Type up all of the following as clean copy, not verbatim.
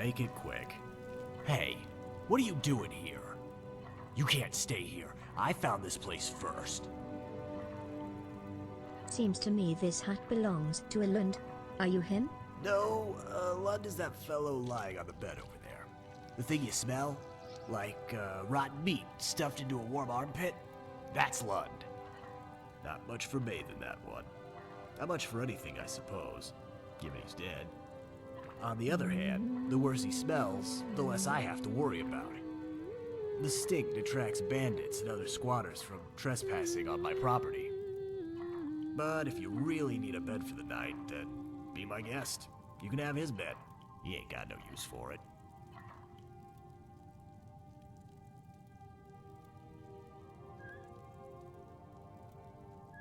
Make it quick. Hey, what are you doing here? You can't stay here. I found this place first. Seems to me this hut belongs to a Lund. Are you him? No, Lund is that fellow lying on the bed over there. The thing you smell? Like, rotten meat stuffed into a warm armpit? That's Lund. Not much for bathing, that one. Not much for anything, I suppose, given he's dead. On the other hand, the worse he smells, the less I have to worry about it. The stink detracts bandits and other squatters from trespassing on my property. But if you really need a bed for the night, then be my guest. You can have his bed. He ain't got no use for it.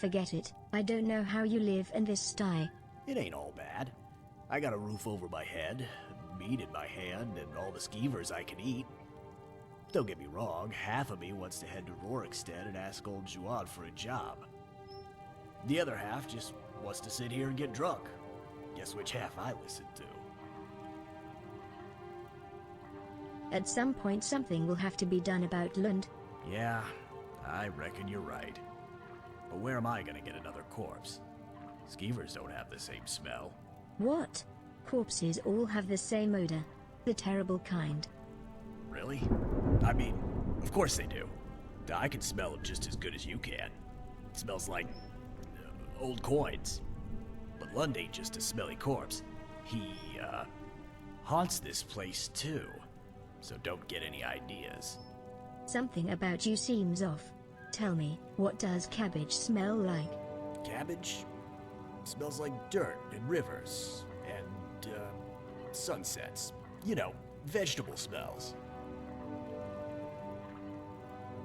Forget it. I don't know how you live in this sty. It ain't all bad. I got a roof over my head, meat in my hand, and all the skeevers I can eat. Don't get me wrong, half of me wants to head to Rorikstead and ask old Juad for a job. The other half just wants to sit here and get drunk. Guess which half I listen to. At some point something will have to be done about Lund. Yeah, I reckon you're right. But where am I gonna get another corpse? Skeevers don't have the same smell. What? Corpses all have the same odor. The terrible kind. Really? I mean, of course they do. I can smell them just as good as you can. It smells like old coins. But Lund ain't just a smelly corpse. He, haunts this place too. So don't get any ideas. Something about you seems off. Tell me, what does cabbage smell like? Cabbage? Smells like dirt and rivers and, sunsets. You know, vegetable smells.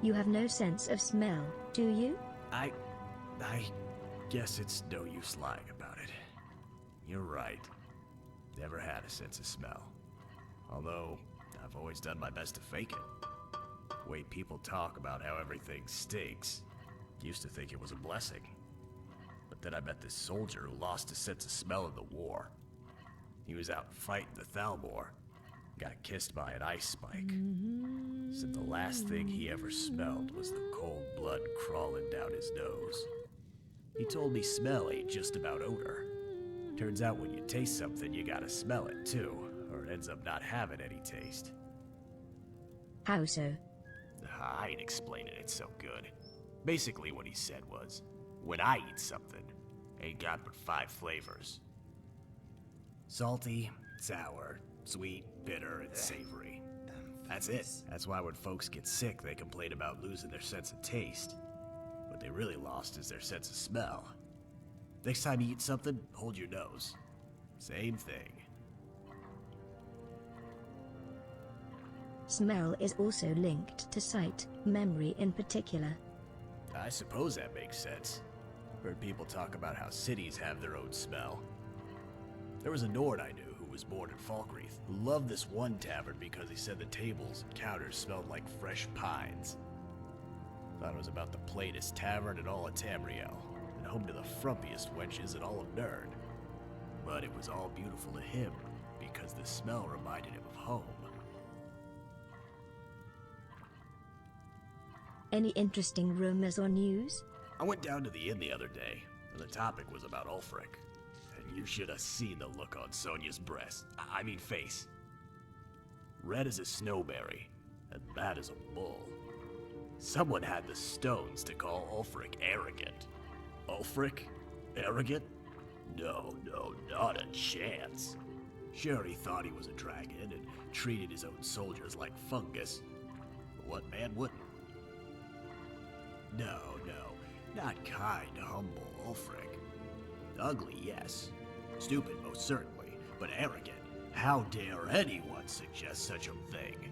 You have no sense of smell, do you? I guess it's no use lying about it. You're right. Never had a sense of smell. Although, I've always done my best to fake it. The way people talk about how everything stinks, used to think it was a blessing. But then I met this soldier who lost his sense of smell in the war. He was out fighting the Thalmor, got kissed by an ice spike. Said the last thing he ever smelled was the cold blood crawling down his nose. He told me smell ain't just about odor. Turns out when you taste something, you gotta smell it too, or it ends up not having any taste. How so? I ain't explaining it so good. Basically what he said was, when I eat something, ain't got but 5 flavors. Salty, sour, sweet, bitter, and savory. That's it. That's why when folks get sick, they complain about losing their sense of taste. What they really lost is their sense of smell. Next time you eat something, hold your nose. Same thing. Smell is also linked to sight, memory in particular. I suppose that makes sense. Heard people talk about how cities have their own smell. There was a Nord I knew who was born in Falkreath, who loved this one tavern because he said the tables and counters smelled like fresh pines. Thought it was about the plainest tavern in all of Tamriel, and home to the frumpiest wenches in all of Nerd. But it was all beautiful to him, because the smell reminded him of home. Any interesting rumors or news? I went down to the inn the other day, and the topic was about Ulfric. And you should have seen the look on Sonia's breast. I mean face. Red as a snowberry, and mad as a bull. Someone had the stones to call Ulfric arrogant. Ulfric? Arrogant? No, not a chance. Sure, he thought he was a dragon and treated his own soldiers like fungus. But what man wouldn't? No, not kind, humble Ulfric. Ugly, yes. Stupid, most certainly. But arrogant. How dare anyone suggest such a thing?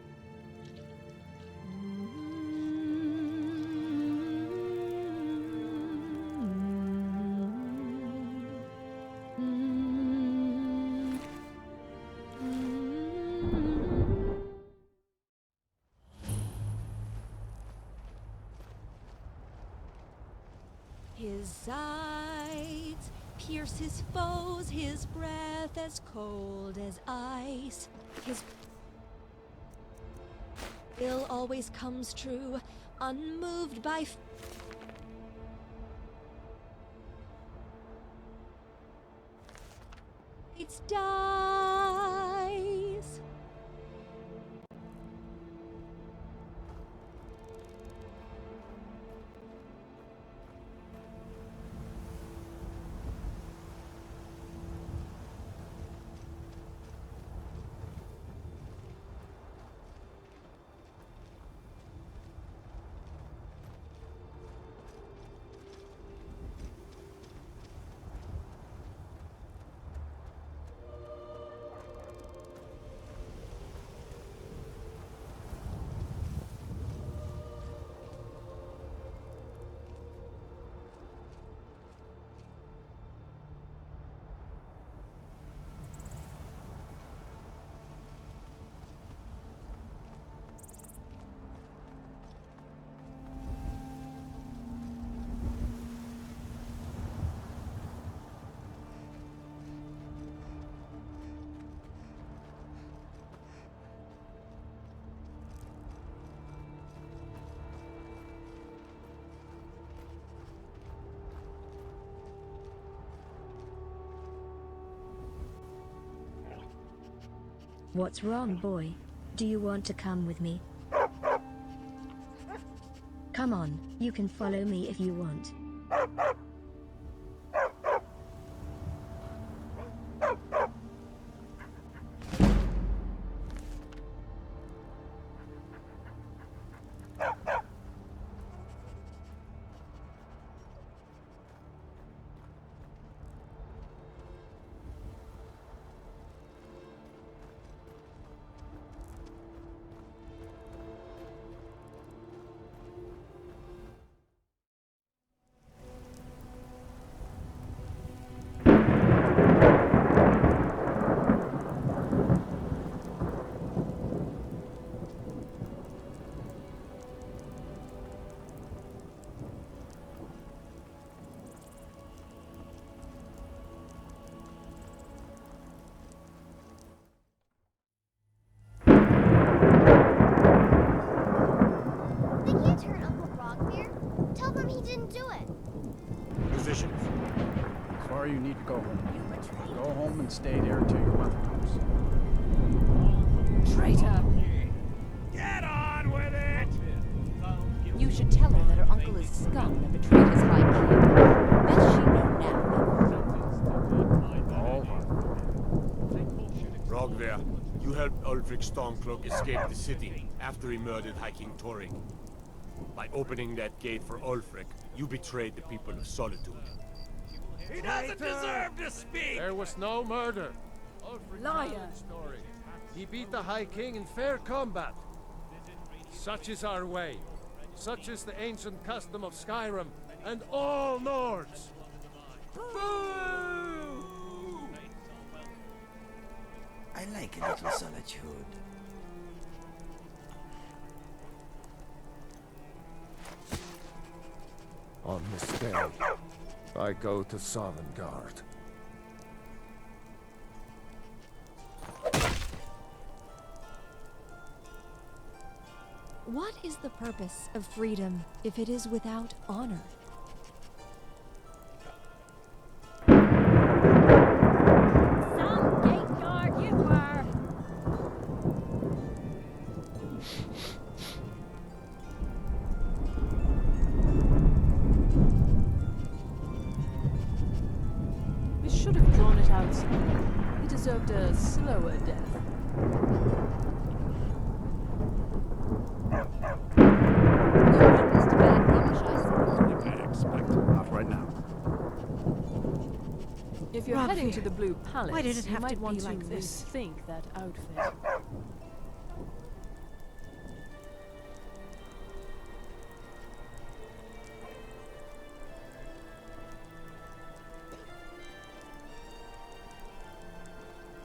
His sides pierce his foes, his breath as cold as ice. His will always comes true, unmoved by fate's dies. What's wrong, boy? Do you want to come with me? Come on, you can follow me if you want. You need to go home. Go home and stay there till your mother comes. Traitor! Get on with it! You should tell her that her uncle is scum and betrayed his high king. Best she know now. All right. Rogver, you helped Ulfric Stormcloak escape the city after he murdered High King Thorin. By opening that gate for Ulfric, you betrayed the people of Solitude. He doesn't deserve to speak! There was no murder. Liar! Story. He beat the High King in fair combat. Such is our way. Such is the ancient custom of Skyrim and all Nords. Boo! I like a little solitude. On this day, I go to Sovngarde. What is the purpose of freedom if it is without honor? Some gate guard you were! We should have drawn it out sooner. He deserved a slower death. Not right now. If you're heading to the Blue Palace, Why did it have you might to want be like to this? rethink that outfit.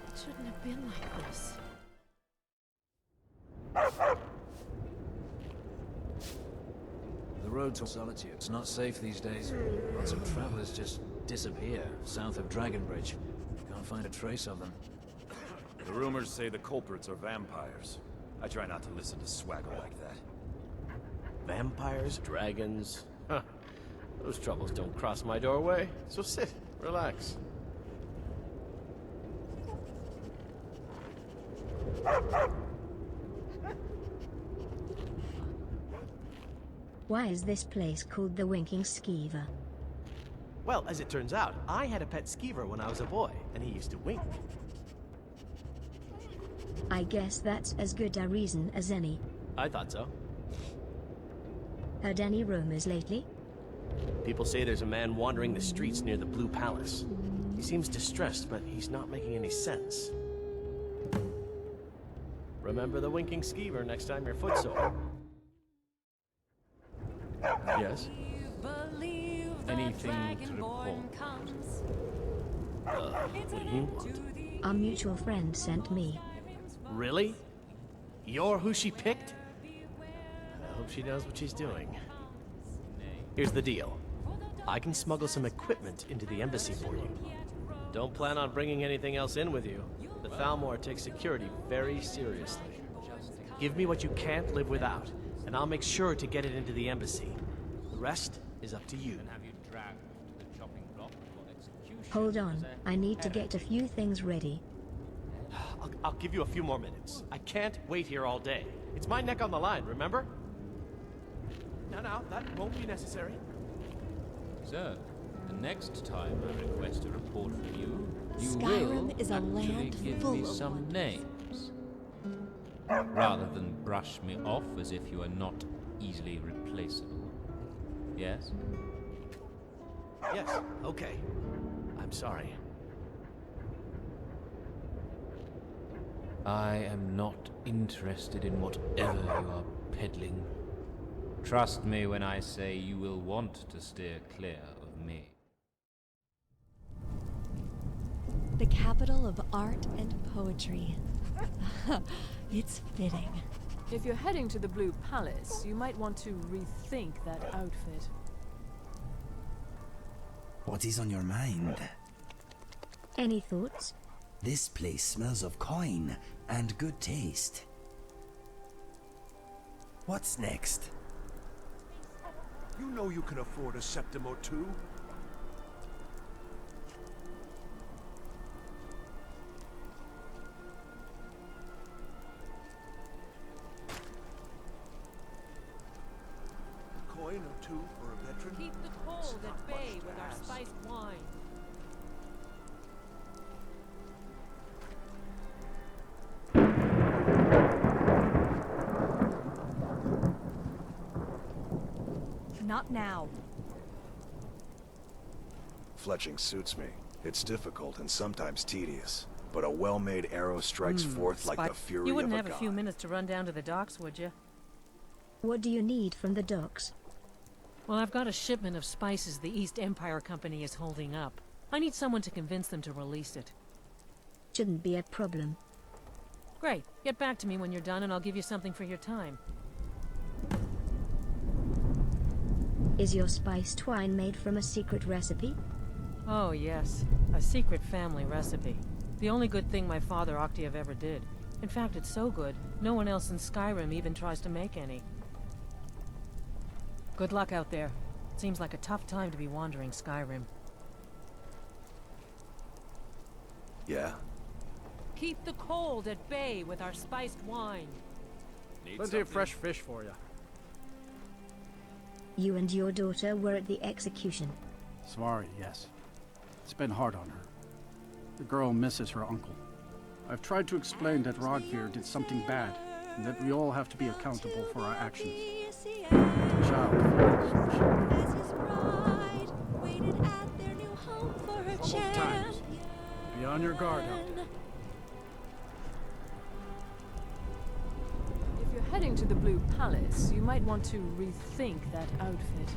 It shouldn't have been like this. The road to solitude. It's not safe these days. Lots of travelers just disappear south of Dragonbridge. Can't find a trace of them. The rumors say the culprits are vampires. I try not to listen to swagger like that. Vampires, dragons... Huh. Those troubles don't cross my doorway, so sit, relax. Why is this place called the Winking Skeever? Well, as it turns out, I had a pet skeever when I was a boy, and he used to wink. I guess that's as good a reason as any. I thought so. Heard any rumors lately? People say there's a man wandering the streets near the Blue Palace. He seems distressed, but he's not making any sense. Remember the Winking Skeever next time you're footsore. Yes? Anything to report? What do you want? Our mutual friend sent me. Really? You're who she picked? I hope she knows what she's doing. Here's the deal. I can smuggle some equipment into the embassy for you. Don't plan on bringing anything else in with you. The Thalmor takes security very seriously. Give me what you can't live without, and I'll make sure to get it into the embassy. The rest is up to you. Hold on, I need to get a few things ready. I'll give you a few more minutes. I can't wait here all day. It's my neck on the line, remember? No, that won't be necessary. So, the next time I request a report from you, you Skyrim will is a actually land give full me of some wonders. names. Rather than brush me off as if you are not easily replaceable. Yes? Yes, okay. I'm sorry. I am not interested in whatever you are peddling. Trust me when I say you will want to steer clear of me. The capital of art and poetry. It's fitting. If you're heading to the Blue Palace, you might want to rethink that outfit. What is on your mind? Any thoughts? This place smells of coin and good taste. What's next? You know you can afford a septim or two. A coin or two for a veteran. Keep the cold at bay with our spiced wine. Not now. Fletching suits me. It's difficult and sometimes tedious, but a well-made arrow strikes forth like the fury of a god. You wouldn't have a few minutes to run down to the docks, would you? What do you need from the docks? Well, I've got a shipment of spices the East Empire Company is holding up. I need someone to convince them to release it. Shouldn't be a problem. Great. Get back to me when you're done and I'll give you something for your time. Is your spiced wine made from a secret recipe? Oh, yes. A secret family recipe. The only good thing my father Octave ever did. In fact, it's so good, no one else in Skyrim even tries to make any. Good luck out there. Seems like a tough time to be wandering Skyrim. Yeah? Keep the cold at bay with our spiced wine. Plenty of fresh fish for you. You and your daughter were at the execution. Sorry, yes. It's been hard on her. The girl misses her uncle. I've tried to explain that Rodvir did something bad, and that we all have to be accountable for our actions. The child feels troubled times. Be on your guard out there. If you're heading to the Blue Palace, you might want to rethink that outfit.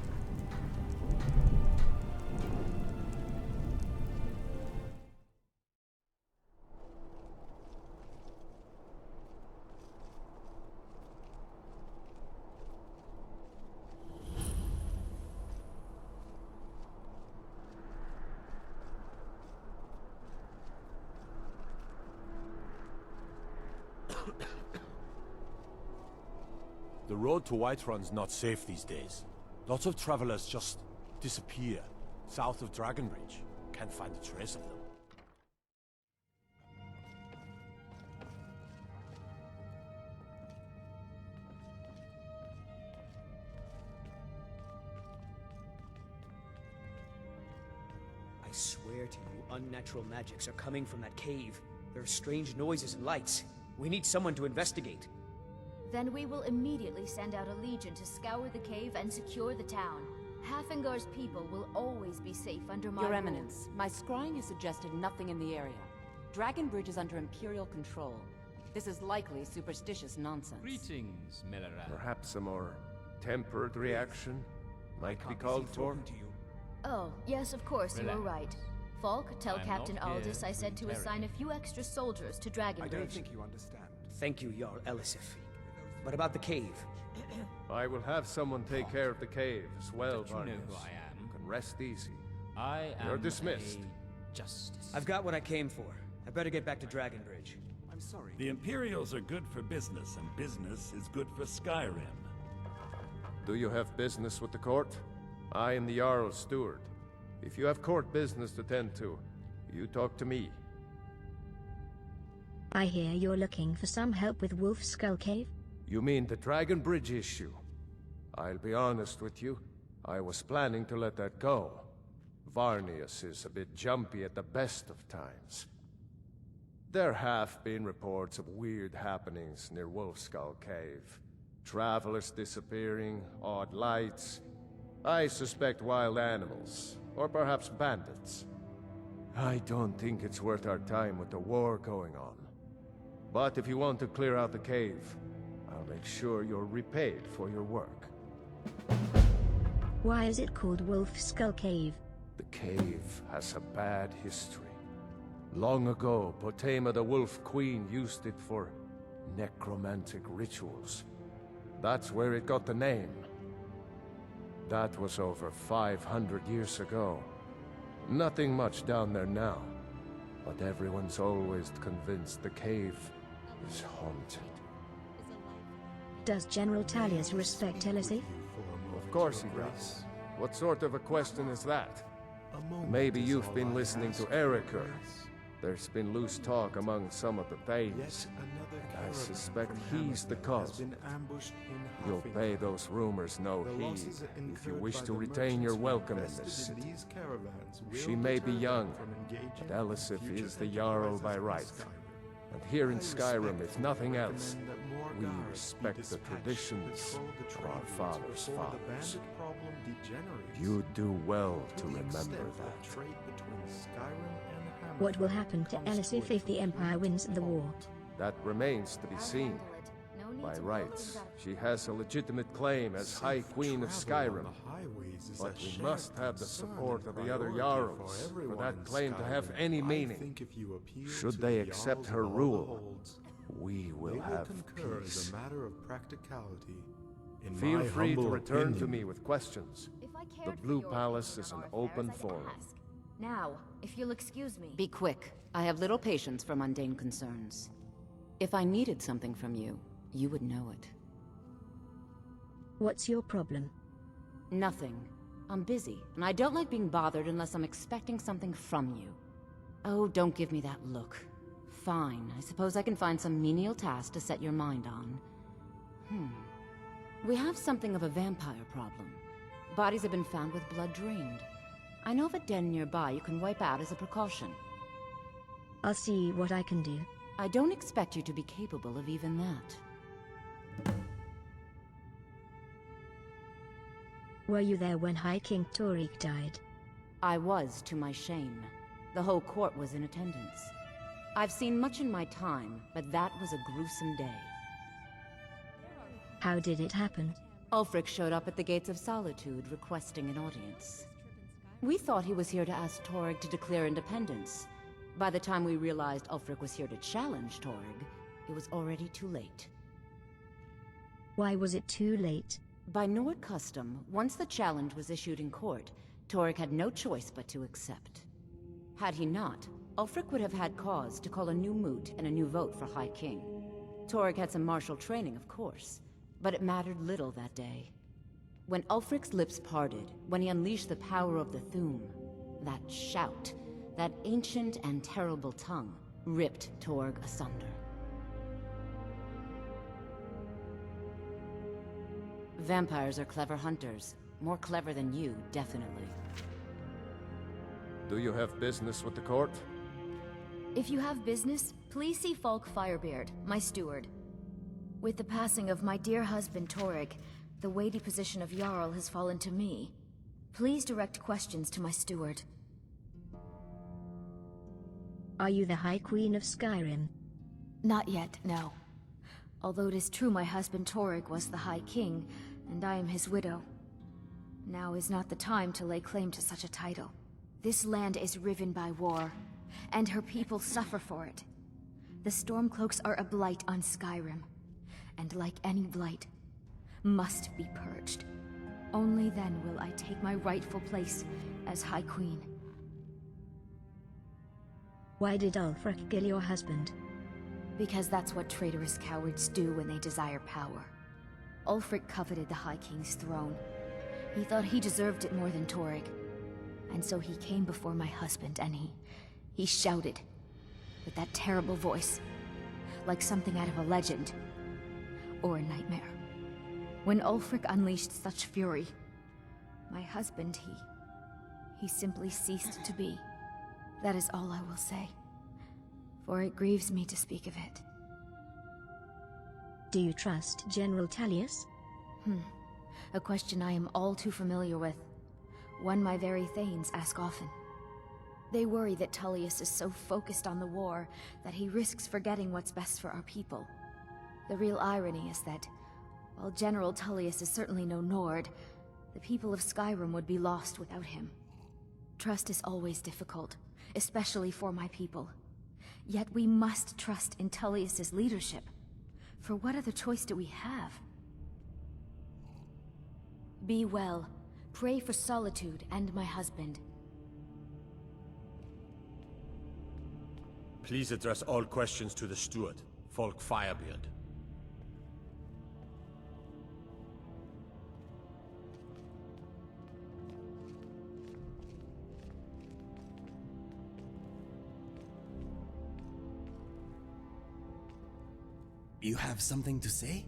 The road to Whiterun's not safe these days. Lots of travelers just disappear south of Dragonbridge. Can't find a trace of them. I swear to you, unnatural magics are coming from that cave. There are strange noises and lights. We need someone to investigate. Then we will immediately send out a legion to scour the cave and secure the town. Halfingar's people will always be safe under my Your rule. Eminence, my scrying has suggested nothing in the area. Dragonbridge is under Imperial control. This is likely superstitious nonsense. Greetings, Milleran. Perhaps a more tempered reaction might be called for. Oh, yes, of course, you were Relax. right. Falk, tell I'm Captain not here Aldous I said to interrogate. assign a few extra soldiers to Dragonbridge. you understand. Thank you, Jarl Elisif. But about the cave. I will have someone take care of the cave as well, Don't you know Varnius. who I am? You can rest easy. I am You're dismissed. a justice. I've got what I came for. I better get back to Dragonbridge. I'm sorry. The Imperials are good for business, and business is good for Skyrim. Do you have business with the court? I am the Jarl's steward. If you have court business to tend to, you talk to me. I hear you're looking for some help with Wolf Skull Cave? You mean the Dragonbridge issue? I'll be honest with you. I was planning to let that go. Varnius is a bit jumpy at the best of times. There have been reports of weird happenings near Wolfskull Cave. Travelers disappearing, odd lights. I suspect wild animals, or perhaps bandits. I don't think it's worth our time with the war going on. But if you want to clear out the cave, I'll make sure you're repaid for your work. Why is it called Wolf Skull Cave? The cave has a bad history. Long ago, Potema the Wolf Queen used it for necromantic rituals. That's where it got the name. That was over 500 years ago. Nothing much down there now, but everyone's always convinced the cave is haunted. Does General Tullius respect Elisif? Of course he does. What sort of a question is that? Maybe you've been listening to Erica. There's been loose talk among some of the Thanes. And I suspect he's the cause. You'll pay those rumors no heed if you wish to retain your welcome in this city. She may be young, but Elisif is the Jarl by right. And here in Skyrim, if nothing else, we respect the traditions of our fathers' fathers. You do well to remember that. What will happen to Elisif if the Empire wins the war? That remains to be seen. By rights, she has a legitimate claim as High Queen of Skyrim. But we must have the support of the other Jarls for that claim to have any meaning. Should they accept her rule, we will have peace. Feel free to return to me with questions. The Blue Palace is an open forum. Now, if you'll excuse me. Be quick. I have little patience for mundane concerns. If I needed something from you, you would know it. What's your problem? Nothing. I'm busy, and I don't like being bothered unless I'm expecting something from you. Oh, don't give me that look. Fine, I suppose I can find some menial task to set your mind on. We have something of a vampire problem. Bodies have been found with blood drained. I know of a den nearby you can wipe out as a precaution. I'll see what I can do. I don't expect you to be capable of even that. Were you there when High King Torik died? I was, to my shame. The whole court was in attendance. I've seen much in my time, but that was a gruesome day. How did it happen? Ulfric showed up at the Gates of Solitude requesting an audience. We thought he was here to ask Torig to declare independence. By the time we realized Ulfric was here to challenge Torig, it was already too late. Why was it too late? By Nord custom, once the challenge was issued in court, Torig had no choice but to accept. Had he not, Ulfric would have had cause to call a new moot and a new vote for High King. Torig had some martial training, of course, But it mattered little that day. When Ulfric's lips parted, when he unleashed the power of the Thu'um, that shout, that ancient and terrible tongue, ripped Torg asunder. Vampires are clever hunters. More clever than you, definitely. Do you have business with the court? If you have business, please see Falk Firebeard, my steward. With the passing of my dear husband Torg, the weighty position of Jarl has fallen to me. Please direct questions to my steward. Are you the High Queen of Skyrim? Not yet, no. Although it is true my husband Torg was the High King, and I am his widow. Now is not the time to lay claim to such a title. This land is riven by war, and her people suffer for it. The Stormcloaks are a blight on Skyrim, and like any blight, must be purged. Only then will I take my rightful place as High Queen. Why did Ulfric kill your husband? Because that's what traitorous cowards do when they desire power. Ulfric coveted the High King's throne. He thought he deserved it more than Torg. And so he came before my husband and he shouted with that terrible voice, like something out of a legend or a nightmare. When Ulfric unleashed such fury, my husband, he simply ceased to be. That is all I will say, for it grieves me to speak of it. Do you trust General Tullius? A question I am all too familiar with. One my very thanes ask often. They worry that Tullius is so focused on the war that he risks forgetting what's best for our people. The real irony is that, while General Tullius is certainly no Nord, the people of Skyrim would be lost without him. Trust is always difficult, especially for my people. Yet we must trust in Tullius's leadership. For what other choice do we have? Be well. Pray for Solitude and my husband. Please address all questions to the steward, Falk Firebeard. You have something to say?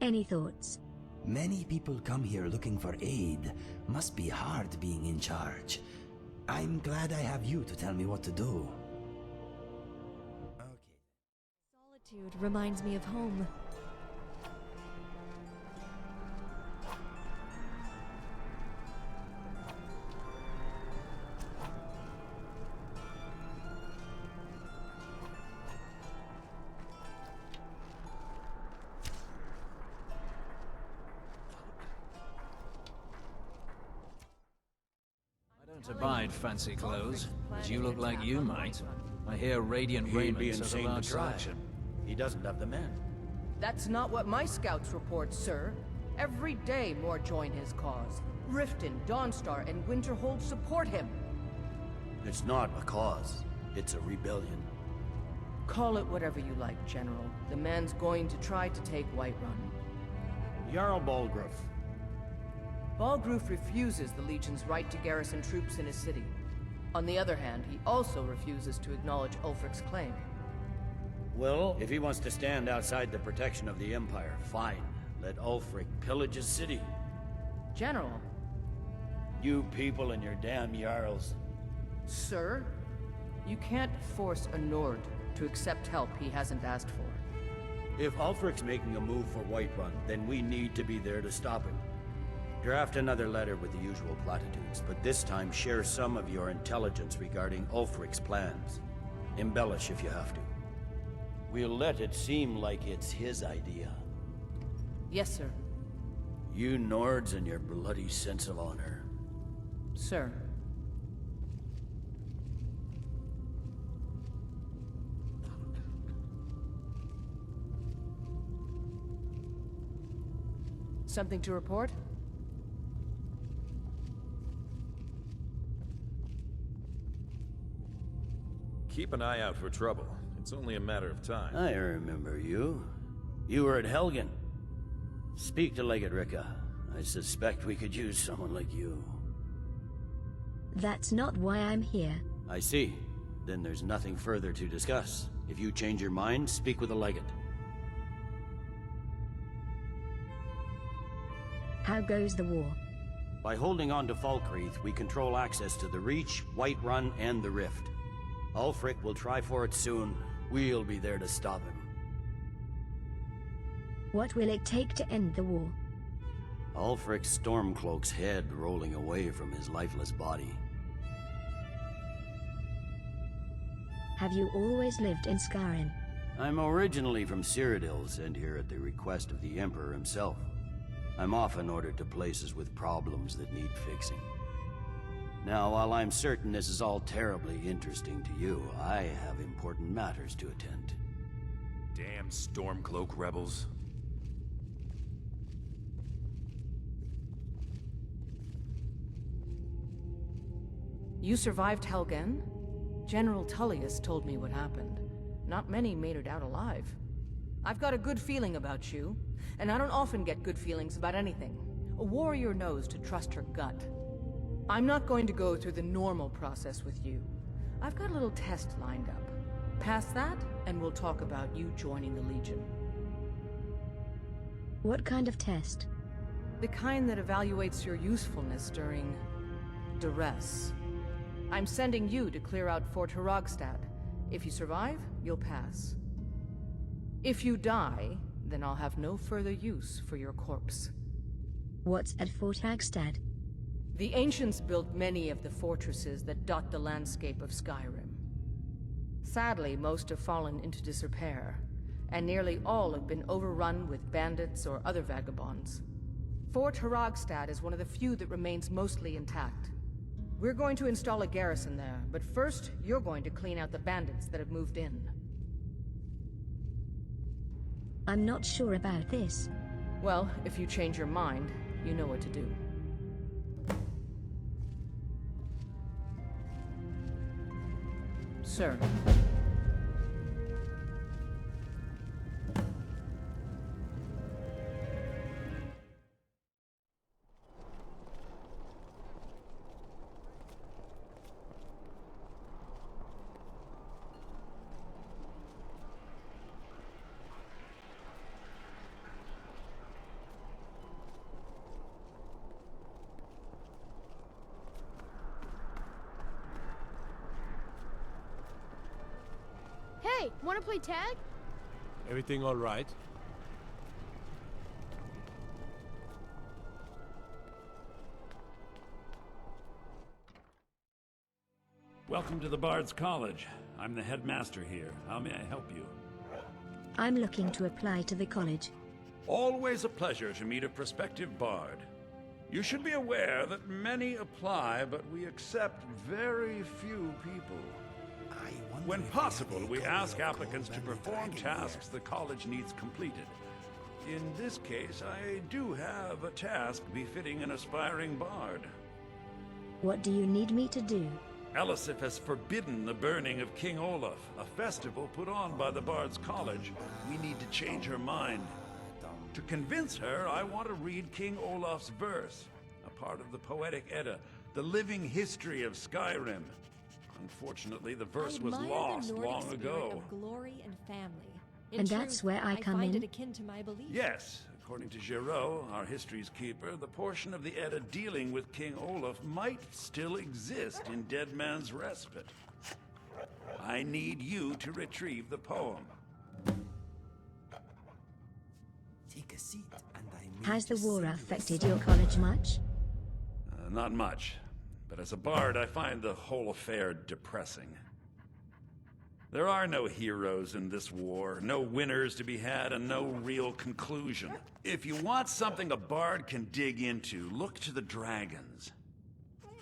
Any thoughts? Many people come here looking for aid. Must be hard being in charge. I'm glad I have you to tell me what to do. Solitude reminds me of home. To abide fancy clothes, as you look like you might. I hear radiant raiment is a large selection. He doesn't have the men. That's not what my scouts report, sir. Every day more join his cause. Riften, Dawnstar, and Winterhold support him. It's not a cause. It's a rebellion. Call it whatever you like, General. The man's going to try to take Whiterun. Jarl Balgruuf. Balgruuf refuses the Legion's right to garrison troops in his city. On the other hand, he also refuses to acknowledge Ulfric's claim. Well, if he wants to stand outside the protection of the Empire, fine. Let Ulfric pillage his city. General. You people and your damn Jarls. Sir, you can't force a Nord to accept help he hasn't asked for. If Ulfric's making a move for Whiterun, then we need to be there to stop him. Draft another letter with the usual platitudes, but this time share some of your intelligence regarding Ulfric's plans. Embellish if you have to. We'll let it seem like it's his idea. Yes, sir. You Nords and your bloody sense of honor. Sir. Something to report? Keep an eye out for trouble. It's only a matter of time. I remember you. You were at Helgen. Speak to Legate Rika. I suspect we could use someone like you. That's not why I'm here. I see. Then there's nothing further to discuss. If you change your mind, speak with the Legate. How goes the war? By holding on to Falkreath, we control access to the Reach, Whiterun, and the Rift. Ulfric will try for it soon. We'll be there to stop him. What will it take to end the war? Ulfric's Stormcloak's head rolling away from his lifeless body. Have you always lived in Skyrim? I'm originally from Cyrodiil, sent here at the request of the Emperor himself. I'm often ordered to places with problems that need fixing. Now, while I'm certain this is all terribly interesting to you, I have important matters to attend. Damn Stormcloak rebels. You survived Helgen? General Tullius told me what happened. Not many made it out alive. I've got a good feeling about you, and I don't often get good feelings about anything. A warrior knows to trust her gut. I'm not going to go through the normal process with you. I've got a little test lined up. Pass that, and we'll talk about you joining the Legion. What kind of test? The kind that evaluates your usefulness during duress. I'm sending you to clear out Fort Hrogstad. If you survive, you'll pass. If you die, then I'll have no further use for your corpse. What's at Fort Hagstad? The ancients built many of the fortresses that dot the landscape of Skyrim. Sadly, most have fallen into disrepair, and nearly all have been overrun with bandits or other vagabonds. Fort Hrogstad is one of the few that remains mostly intact. We're going to install a garrison there, but first, you're going to clean out the bandits that have moved in. I'm not sure about this. Well, if you change your mind, you know what to do. Sir. Hey, wanna play tag? Everything all right? Welcome to the Bard's College. I'm the headmaster here. How may I help you? I'm looking to apply to the college. Always a pleasure to meet a prospective bard. You should be aware that many apply, but we accept very few people. When possible, we ask applicants to perform tasks the college needs completed. In this case, I do have a task befitting an aspiring bard. What do you need me to do? Elisif has forbidden the burning of King Olaf, a festival put on by the Bard's College. We need to change her mind. To convince her, I want to read King Olaf's verse, a part of the Poetic Edda, the living history of Skyrim. Unfortunately, the verse was lost long ago. Of glory and family. And that's where I come in? find it akin to my belief. Yes, according to Giraud, our history's keeper, the portion of the Edda dealing with King Olaf might still exist in Dead Man's Respite. I need you to retrieve the poem. Take a seat, and Has the war affected your college much? Not much. But as a bard, I find the whole affair depressing. There are no heroes in this war, no winners to be had, and no real conclusion. If you want something a bard can dig into, look to the dragons.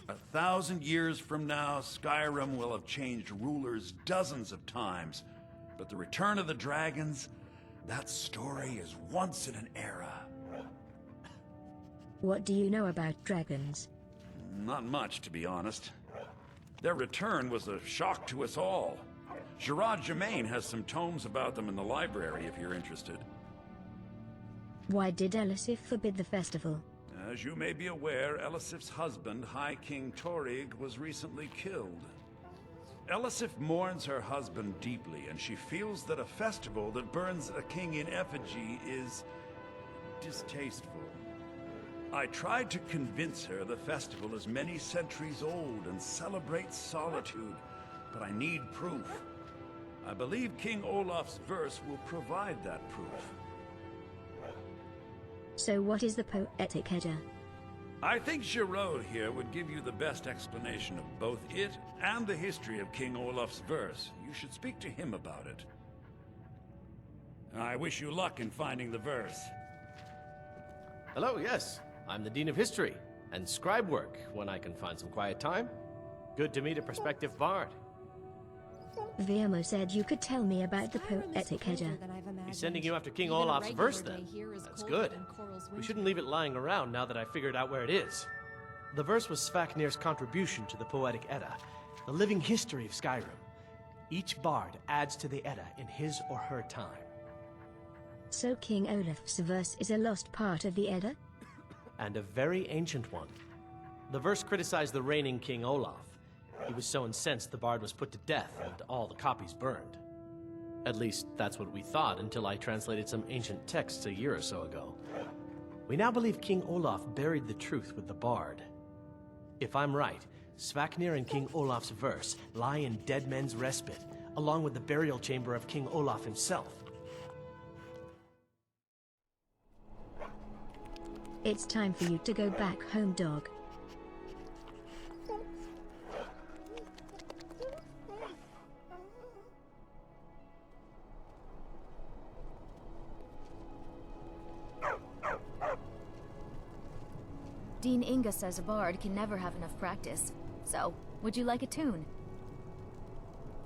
1,000 years from now, Skyrim will have changed rulers dozens of times. But the return of the dragons, that story is once in an era. What do you know about dragons? Not much, to be honest. Their return was a shock to us all. Gerard Germain has some tomes about them in the library, if you're interested. Why did Elisif forbid the festival? As you may be aware, Elisif's husband, High King Torig, was recently killed. Elisif mourns her husband deeply, and she feels that a festival that burns a king in effigy is distasteful. I tried to convince her the festival is many centuries old and celebrates solitude, but I need proof. I believe King Olaf's verse will provide that proof. So what is the poetic header? I think Giraud here would give you the best explanation of both it and the history of King Olaf's verse. You should speak to him about it. I wish you luck in finding the verse. Hello, yes. I'm the Dean of History, and scribe work when I can find some quiet time. Good to meet a prospective bard. Viamo said you could tell me about the poetic header. He's sending you after King Olaf's verse, then. That's good. We shouldn't leave it lying around now that I figured out where it is. The verse was Svafnir's contribution to the Poetic Edda, the living history of Skyrim. Each bard adds to the Edda in his or her time. So King Olaf's verse is a lost part of the Edda? And a very ancient one. The verse criticized the reigning King Olaf. He was so incensed the bard was put to death and all the copies burned. At least, that's what we thought until I translated some ancient texts a year or so ago. We now believe King Olaf buried the truth with the bard. If I'm right, Svafnir and King Olaf's verse lie in Dead Men's Respite, along with the burial chamber of King Olaf himself. It's time for you to go back home, dog. Dean Inga says a bard can never have enough practice. So, would you like a tune?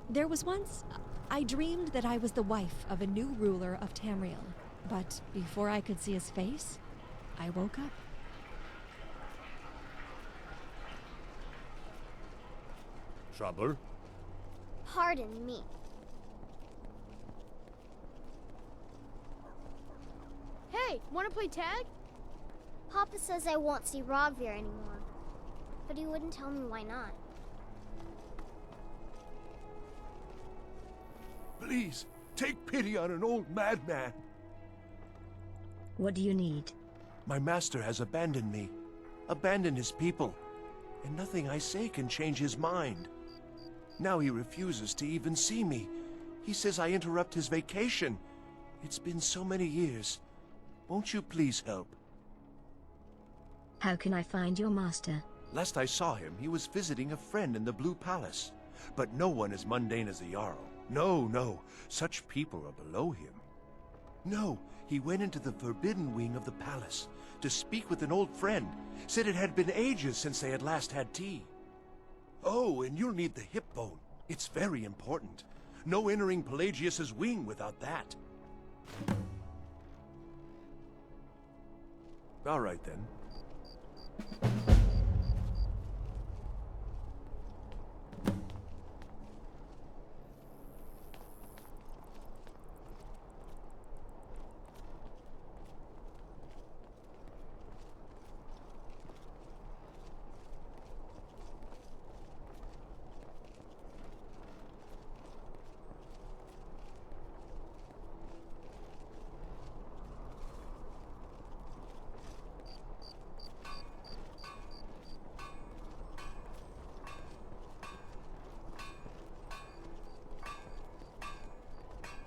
There was once, I dreamed that I was the wife of a new ruler of Tamriel. But before I could see his face, I woke up. Trouble? Pardon me. Hey, wanna play tag? Papa says I won't see Rogvir anymore, but he wouldn't tell me why not. Please, take pity on an old madman. What do you need? My master has abandoned me, abandoned his people, and nothing I say can change his mind. Now he refuses to even see me. He says I interrupt his vacation. It's been so many years. Won't you please help? How can I find your master? Last I saw him, he was visiting a friend in the Blue Palace. But no one as mundane as the Jarl. No, such people are below him. No, he went into the forbidden wing of the palace to speak with an old friend. Said it had been ages since they had last had tea. Oh, and you'll need the hip bone. It's very important. No entering Pelagius's wing without that. All right, then.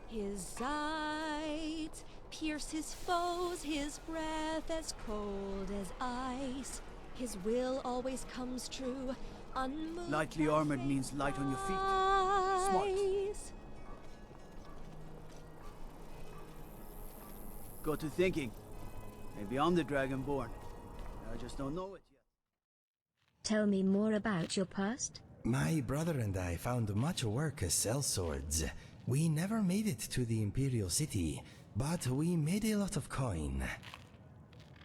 His sight pierce his foes, his breath as cold as ice. His will always comes true, unmoved. Lightly armored means light on your feet. Smart. Got to thinking. Maybe I'm the Dragonborn. I just don't know it yet. Tell me more about your past. My brother and I found much work as sellswords. We never made it to the Imperial City, but we made a lot of coin.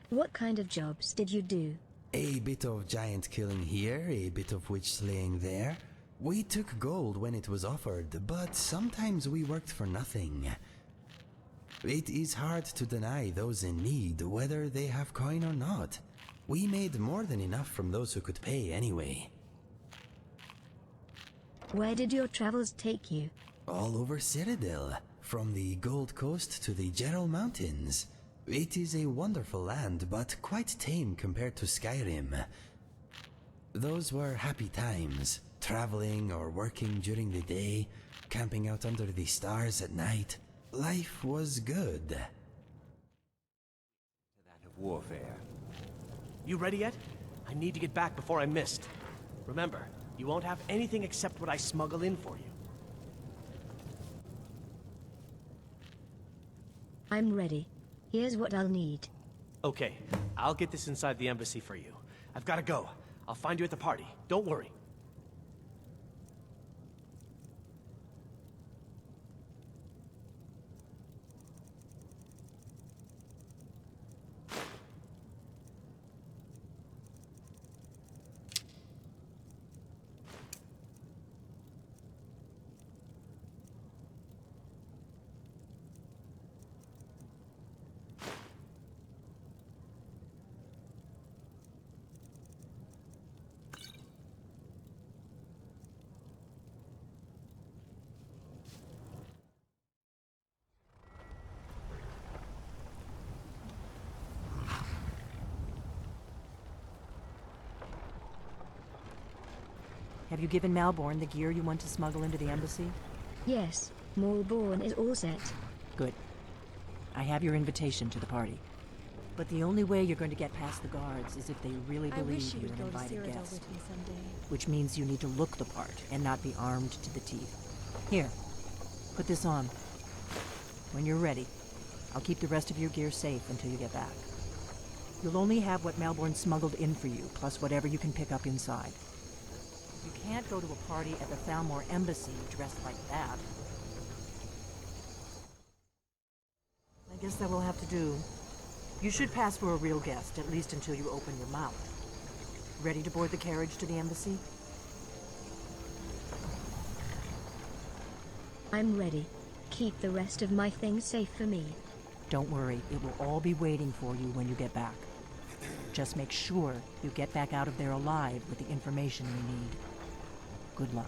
What kind of jobs did you do? A bit of giant killing here, a bit of witch slaying there. We took gold when it was offered, but sometimes we worked for nothing. It is hard to deny those in need whether they have coin or not. We made more than enough from those who could pay anyway. Where did your travels take you? All over Cyrodiil, from the Gold Coast to the Gerald Mountains. It is a wonderful land, but quite tame compared to Skyrim. Those were happy times, traveling or working during the day, camping out under the stars at night. Life was good. That of warfare. You ready yet? I need to get back before I'm missed. Remember, you won't have anything except what I smuggle in for you. I'm ready. Here's what I'll need. Okay, I'll get this inside the embassy for you. I've gotta go. I'll find you at the party. Don't worry. Have you given Malborn the gear you want to smuggle into the embassy? Yes, Malborn is all set. Good. I have your invitation to the party. But the only way you're going to get past the guards is if they really believe you're an invited guest. Which means you need to look the part and not be armed to the teeth. Here, put this on. When you're ready, I'll keep the rest of your gear safe until you get back. You'll only have what Malborn smuggled in for you, plus whatever you can pick up inside. You can't go to a party at the Thalmor Embassy dressed like that. I guess that will have to do. You should pass for a real guest, at least until you open your mouth. Ready to board the carriage to the embassy? I'm ready. Keep the rest of my things safe for me. Don't worry, it will all be waiting for you when you get back. Just make sure you get back out of there alive with the information we need. Good luck.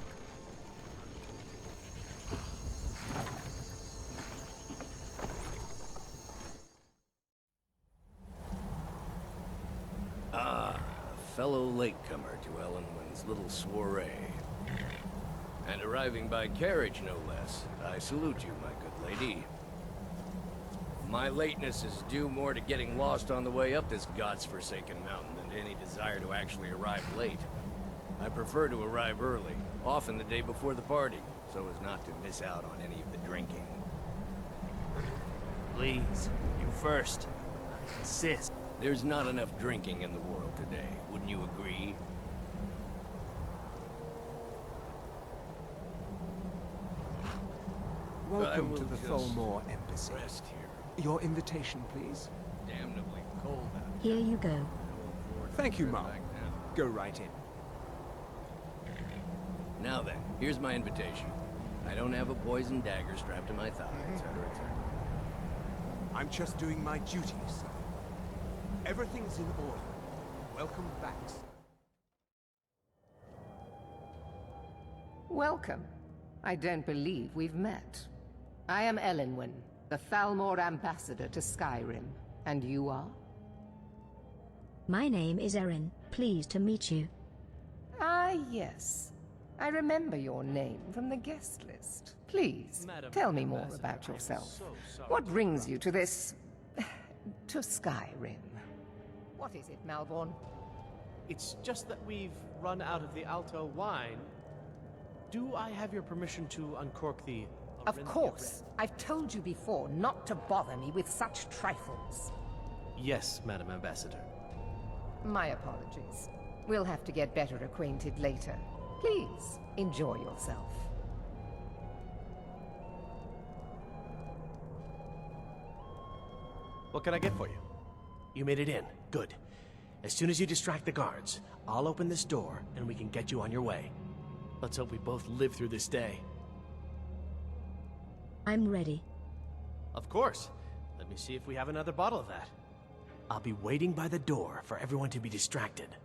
Ah, a fellow latecomer to Ellenwyn's little soiree. And arriving by carriage, no less. I salute you, my good lady. My lateness is due more to getting lost on the way up this god's-forsaken mountain than to any desire to actually arrive late. I prefer to arrive early, often the day before the party, so as not to miss out on any of the drinking. Please, you first. I insist. There's not enough drinking in the world today, wouldn't you agree? Welcome to the Thalmor Embassy. Rest here. Your invitation, please. Damnably cold out. Here you go. Thank you, Mom. Go right in. Now then, here's my invitation. I don't have a poisoned dagger strapped to my thigh, etc., etc. I'm just doing my duty, sir. Everything's in order. Welcome back, sir. Welcome. I don't believe we've met. I am Elenwen, the Thalmor ambassador to Skyrim. And you are? My name is Erin. Pleased to meet you. Ah, yes. I remember your name from the guest list. Please, tell me more about yourself. What brings you to this... to Skyrim? What is it, Malborn? It's just that we've run out of the Alto wine. Do I have your permission to uncork the... Of course. I've told you before not to bother me with such trifles. Yes, Madam Ambassador. My apologies. We'll have to get better acquainted later. Please, enjoy yourself. What can I get for you? You made it in. Good. As soon as you distract the guards, I'll open this door and we can get you on your way. Let's hope we both live through this day. I'm ready. Of course. Let me see if we have another bottle of that. I'll be waiting by the door for everyone to be distracted.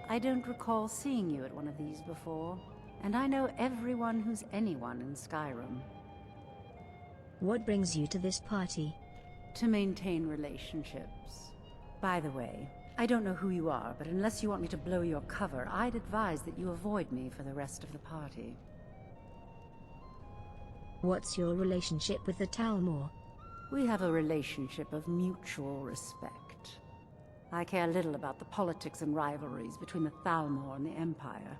I don't recall seeing you at one of these before, and I know everyone who's anyone in Skyrim. What brings you to this party? To maintain relationships. By the way, I don't know who you are, but unless you want me to blow your cover, I'd advise that you avoid me for the rest of the party. What's your relationship with the Talmor? We have a relationship of mutual respect. I care little about the politics and rivalries between the Thalmor and the Empire.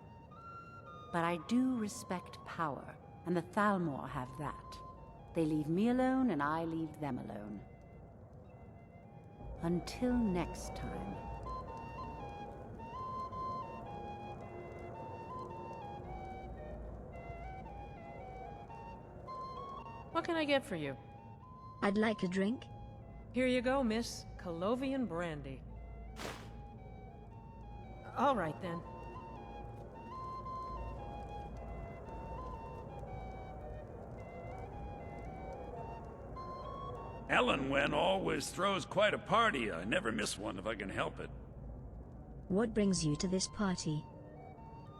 But I do respect power, and the Thalmor have that. They leave me alone, and I leave them alone. Until next time. What can I get for you? I'd like a drink. Here you go, miss. Colovian brandy. All right, then. Elenwen always throws quite a party. I never miss one if I can help it. What brings you to this party?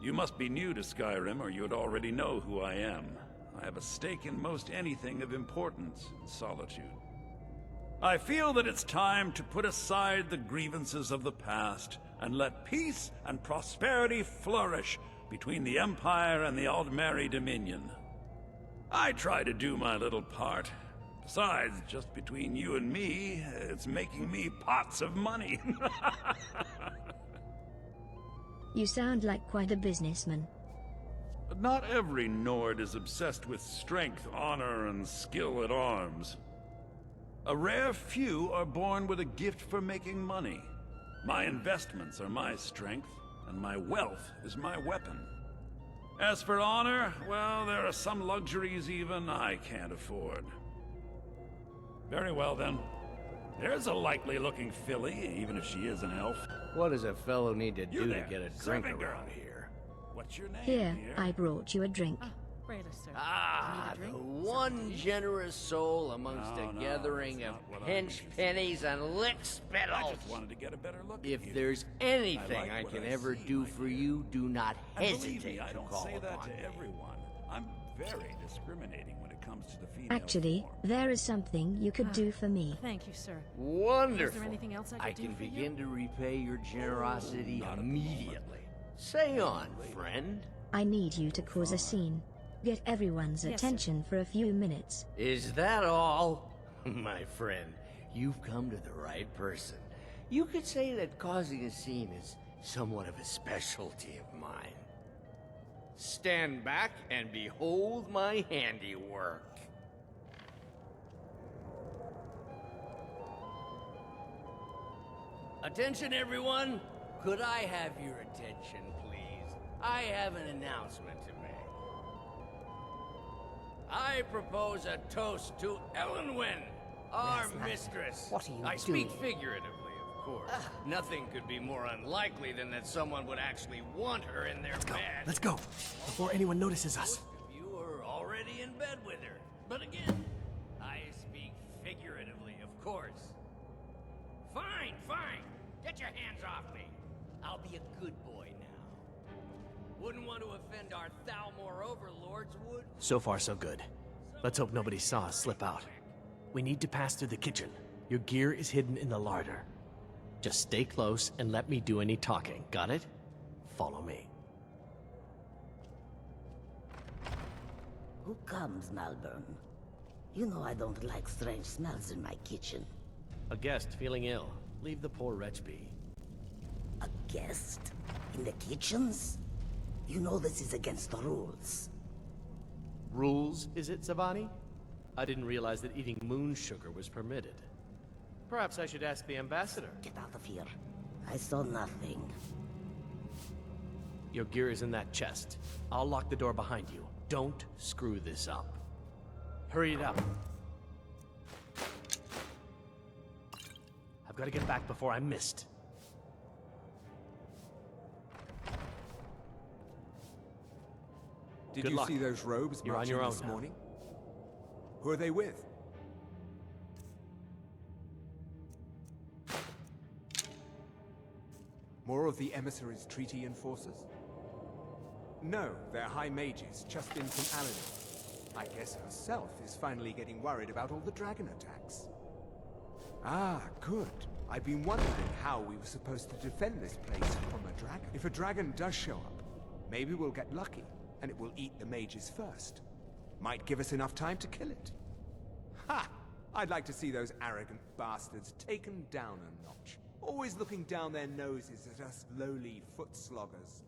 You must be new to Skyrim, or you'd already know who I am. I have a stake in most anything of importance in Solitude. I feel that it's time to put aside the grievances of the past and let peace and prosperity flourish between the Empire and the Aldmeri Dominion. I try to do my little part. Besides, just between you and me, it's making me pots of money. You sound like quite a businessman. Not every Nord is obsessed with strength, honor, and skill at arms. A rare few are born with a gift for making money. My investments are my strength, and my wealth is my weapon. As for honor, well, there are some luxuries even I can't afford. Very well, then. There's a likely-looking filly, even if she is an elf. What does a fellow need to do to there, get a drink serving girl. around here? What's your name, Here, dear? I brought you a drink. The one generous soul amongst a gathering of pinch pennies and lick spittle. I just wanted to get a better look If at you. there's anything I I like can what I ever see, do my for friend. you, do not And believe hesitate me, I to don't call say that upon to me. everyone. I'm very discriminating when it comes to the female Actually, form. there is something you could do for me. Thank you, sir. Wonderful. Is there anything else I could do can for you? begin to repay your generosity immediately. Say on, friend. I need you to cause a scene. Get everyone's Yes, attention for a few minutes. Is that all? My friend, you've come to the right person. You could say that causing a scene is somewhat of a specialty of mine. Stand back and behold my handiwork. Attention, everyone! Could I have your attention, please? I have an announcement to make. I propose a toast to Elenwen, our mistress. What are you I speak doing? figuratively, of course. Nothing could be more unlikely than that someone would actually want her in their bed. Let's go, before anyone notices us. You are already in bed with her. But again, I speak figuratively, of course. Fine, fine. Get your hands off me. I'll be a good boy now. Wouldn't want to offend our Thalmor overlords, would? So far, so good. Let's hope nobody saw us slip out. We need to pass through the kitchen. Your gear is hidden in the larder. Just stay close and let me do any talking. Got it? Follow me. Who comes, Malburn? You know I don't like strange smells in my kitchen. A guest feeling ill. Leave the poor wretch be. A guest? In the kitchens? You know this is against the rules. Rules, is it, Savani? I didn't realize that eating moon sugar was permitted. Perhaps I should ask the ambassador. Get out of here. I saw nothing. Your gear is in that chest. I'll lock the door behind you. Don't screw this up. Hurry it up. I've got to get back before I'm missed. Did Good you luck. see those robes You're on marching your own this now. morning? Who are they with? More of the emissaries' treaty enforcers? No, they're high mages, just in from Aladin. I guess herself is finally getting worried about all the dragon attacks. Ah, good. I've been wondering how we were supposed to defend this place from a dragon. If a dragon does show up, maybe we'll get lucky, and it will eat the mages first. Might give us enough time to kill it. Ha! I'd like to see those arrogant bastards taken down a notch. Always looking down their noses at us lowly foot sloggers.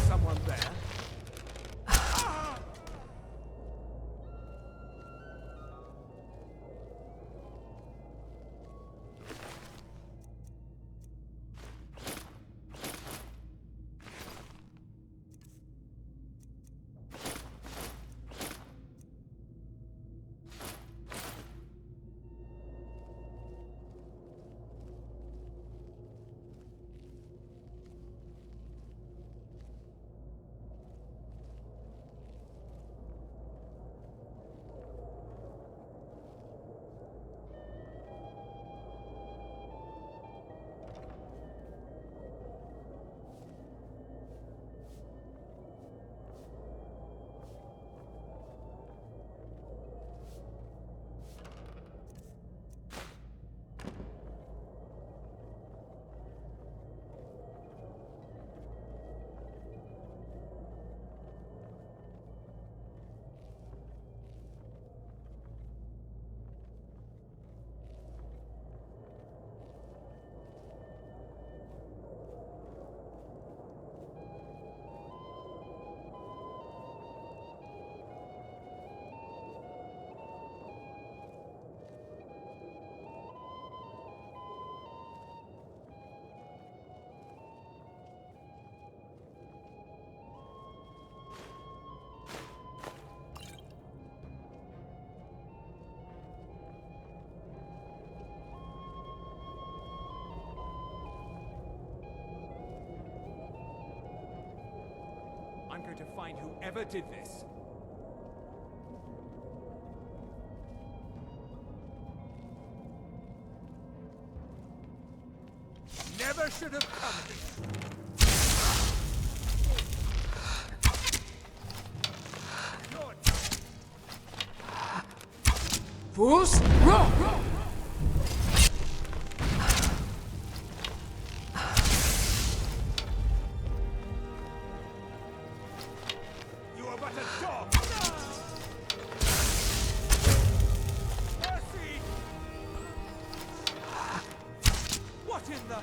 Someone there? I'm going to find whoever did this. Never should have come here. Fools, roll! You are but a dog! Mercy! What in the...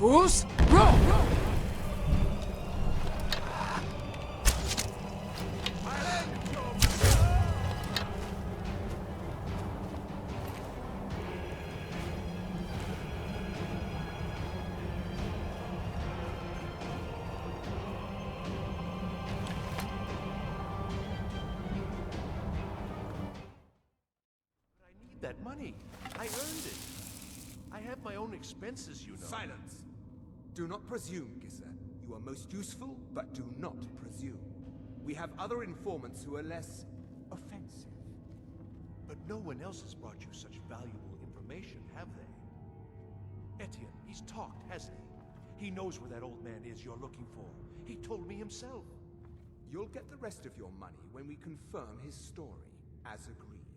Who's? Roll! That money. I earned it. I have my own expenses, you know. Silence! Do not presume, Gisser. You are most useful, but do not presume. We have other informants who are less offensive. But no one else has brought you such valuable information, have they? Etienne, he's talked, hasn't he? He knows where that old man is you're looking for. He told me himself. You'll get the rest of your money when we confirm his story, as agreed.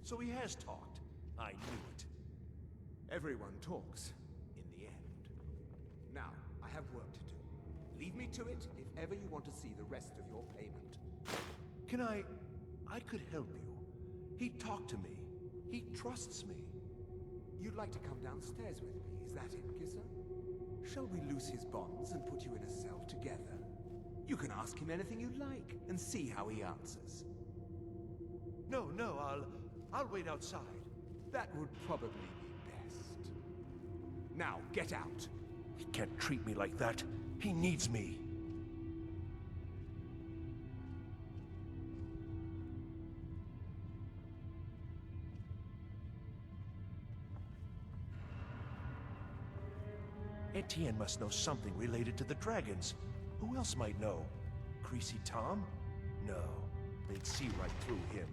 So he has talked. I knew it. Everyone talks, in the end. Now, I have work to do. Leave me to it if ever you want to see the rest of your payment. Can I could help you. He talked to me. He trusts me. You'd like to come downstairs with me, is that it, Gisser? Shall we loose his bonds and put you in a cell together? You can ask him anything you like, and see how he answers. No, I'll wait outside. That would probably be best. Now, get out. He can't treat me like that. He needs me. Etienne must know something related to the dragons. Who else might know? Greasy Tom? No, they'd see right through him.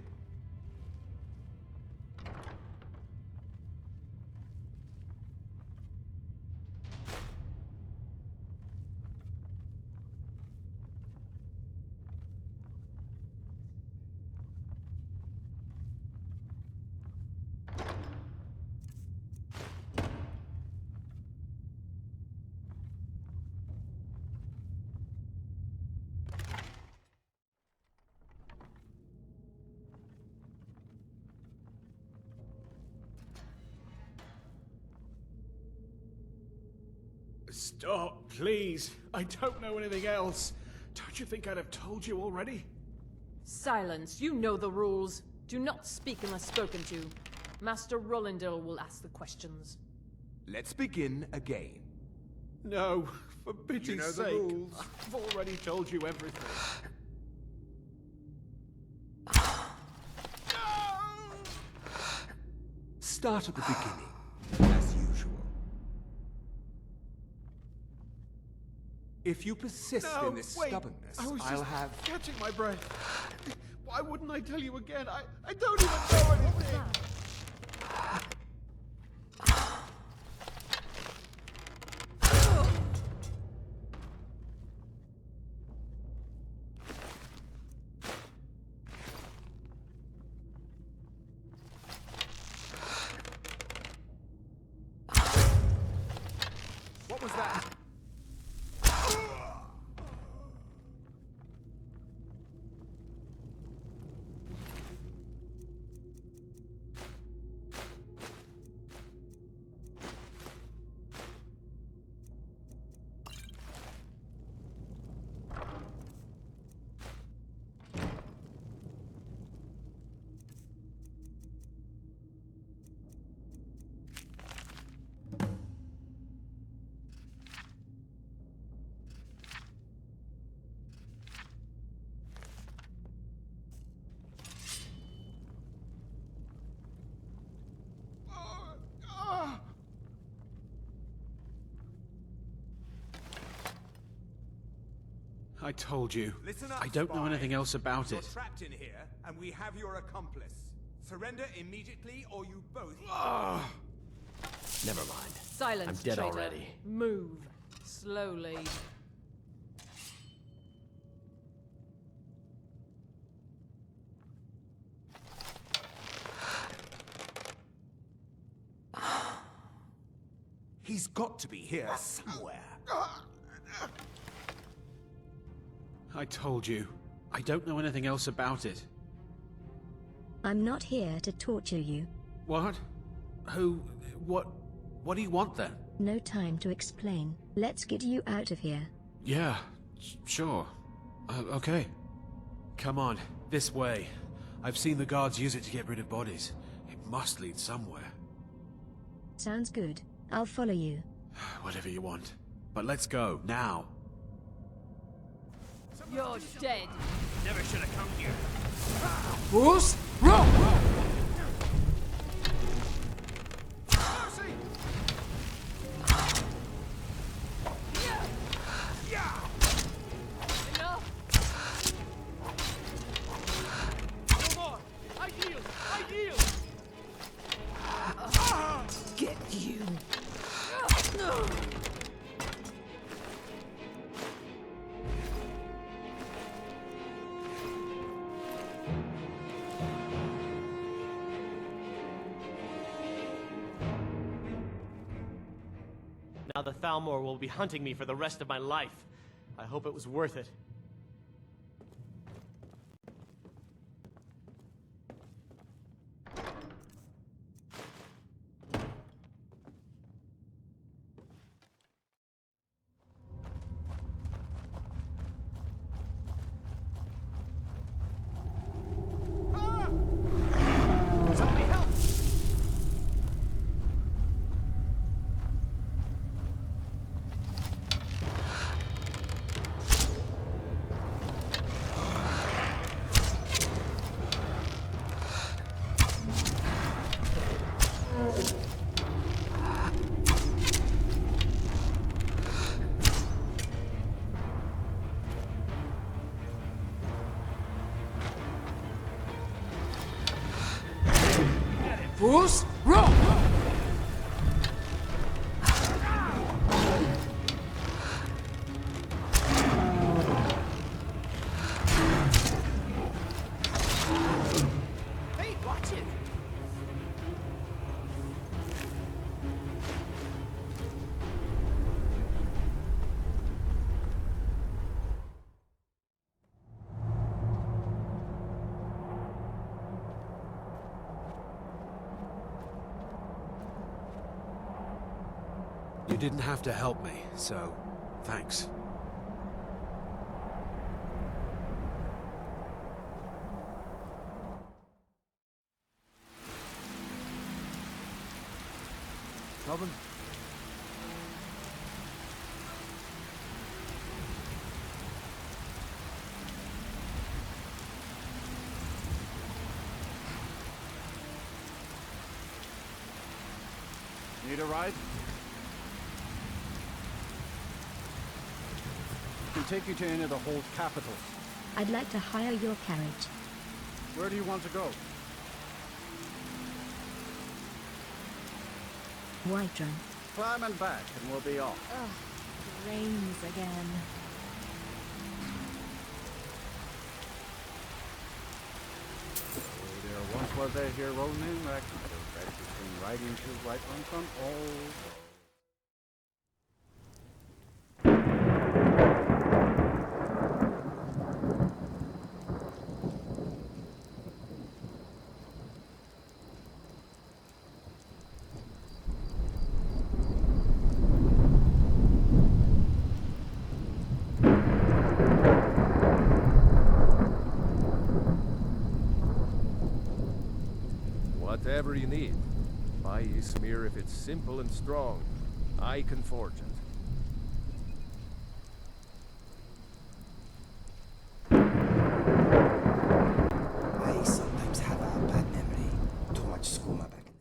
Stop, please. I don't know anything else. Don't you think I'd have told you already? Silence. You know the rules. Do not speak unless spoken to. Master Rollindale will ask the questions. Let's begin again. No, for pity's You know the sake. rules. I've already told you everything. Start at the beginning, as usual. If you persist in this stubbornness, I was I'll just have... catching my breath. Why wouldn't I tell you again? I don't even know anything. What was that? I told you. Listen up, I don't know spy. anything else about You're it. trapped in here, and we have your accomplice. Surrender immediately, or you both... Never mind. Silence, I'm dead traitor. already. Move. Slowly. He's got to be here somewhere. I told you. I don't know anything else about it. I'm not here to torture you. What? Who? What? What do you want then? No time to explain. Let's get you out of here. Yeah, sure. Okay. Come on, this way. I've seen the guards use it to get rid of bodies. It must lead somewhere. Sounds good. I'll follow you. Whatever you want. But let's go, now. You're dead. Never should have come here. Bruce, roll! Get you. Now the Thalmor will be hunting me for the rest of my life. I hope it was worth it. Bruce, roll! Hey, watch it! You didn't have to help me, so thanks. Robin? Need a ride? Can take you to any of the hold capitals. I'd like to hire your carriage. Where do you want to go? Whiterun. Climb and back, and we'll be off. Ugh, rains again. Oh, there once was a hero named Ragnar, practicing riding to Whiterun from all. Whatever you need. Buy Ysmir if it's simple and strong. I can forge it. I sometimes have a bad memory. Too much skooma back in the day.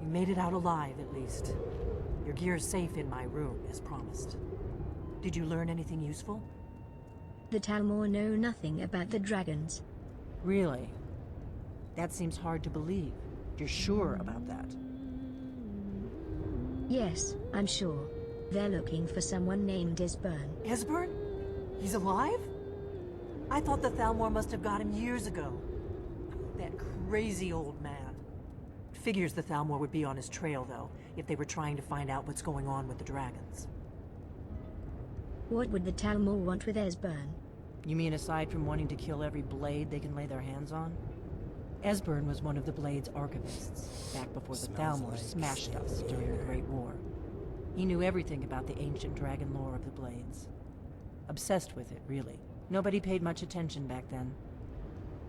You made it out alive, at least. Your gear's safe in my room, as promised. Did you learn anything useful? The Thalmor know nothing about the dragons. Really? That seems hard to believe. You're sure about that? Yes, I'm sure. They're looking for someone named Esbern. Esbern? He's alive? I thought the Thalmor must have got him years ago. That crazy old man. Figures the Thalmor would be on his trail, though, if they were trying to find out what's going on with the dragons. What would the Thalmor want with Esbern? You mean aside from wanting to kill every blade they can lay their hands on? Esbern was one of the Blade's archivists, back before the Thalmor smashed us during the Great War. He knew everything about the ancient dragon lore of the Blades. Obsessed with it, really. Nobody paid much attention back then.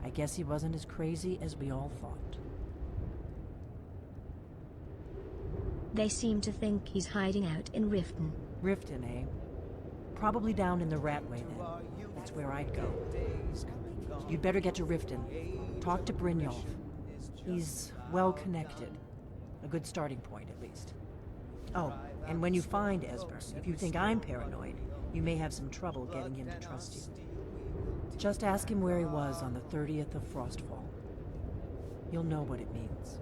I guess he wasn't as crazy as we all thought. They seem to think he's hiding out in Riften. Riften, eh? Probably down in the Ratway, then. That's where I'd go. You'd better get to Riften. Talk to Brynjolf. He's well-connected. A good starting point, at least. Oh, and when you find Esbern, if you think I'm paranoid, you may have some trouble getting him to trust you. Just ask him where he was on the 30th of Frostfall. You'll know what it means.